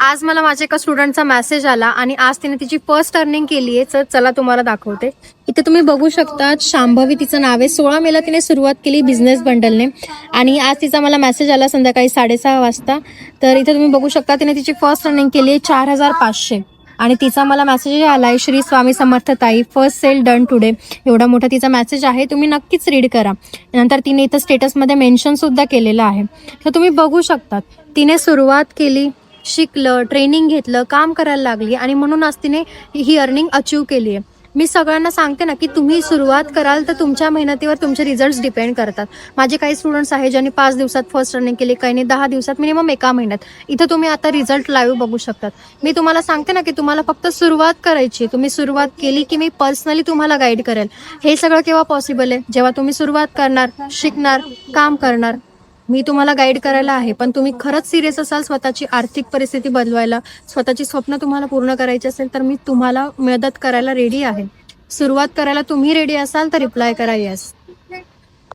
आज मला माझ्या एका स्टुडंटचा मेसेज आला आणि आज तिने तिची फर्स्ट अर्निंग केली आहे. तर चला तुम्हाला दाखवते. इथे तुम्ही बघू शकता, शांभवी तिचं नाव आहे. 16 मेला तिने सुरुवात केली बिझनेस बंडलने आणि आज तिचा मला मेसेज आला संध्याकाळी 6:30 वाजता. तर इथे तुम्ही बघू शकता तिने तिची फर्स्ट अर्निंग केली आहे 4,500 आणि तिचा मला मेसेज आलाय, श्री स्वामी समर्थ ताई, फर्स्ट सेल डन टुडे. एवढा मोठा तिचा मेसेज आहे, तुम्ही नक्कीच रीड करा. नंतर तिने इथं स्टेटसमध्ये मेन्शन सुद्धा केलेलं आहे. तर तुम्ही बघू शकतात तिने सुरुवात केली, शिकलं, ट्रेनिंग घेतलं, काम करायला लागली आणि म्हणून आज तिने ही अर्निंग अचीव केली आहे. मी सगळ्यांना सांगते ना की तुम्ही सुरुवात कराल तर तुमच्या मेहनतीवर तुमचे रिझल्ट्स डिपेंड करतात. माझे काही स्टुडंट्स आहेत ज्यांनी 5 दिवसात फर्स्ट अर्निंग केली, काही 10 दिवसात, मिनिमम 1 महिन्यात. इथं तुम्ही आता रिझल्ट लाईव्ह बघू शकतात. मी तुम्हाला सांगते ना की तुम्हाला फक्त सुरुवात करायची. तुम्ही सुरुवात केली की मी पर्सनली तुम्हाला गाईड करेल. हे सगळं केव्हा पॉसिबल आहे? जेव्हा तुम्ही सुरुवात करणार, शिकणार, काम करणार. मी तुम्हाला गाईड करायला आहे, पण तुम्ही खरंच सिरियस असाल स्वतःची आर्थिक परिस्थिती बदलवायला, स्वतःची स्वप्न तुम्हाला पूर्ण करायची असेल तर मी तुम्हाला मदत करायला रेडी आहे. सुरुवात करायला तुम्ही रेडी असाल तर रिप्लाय करा येस.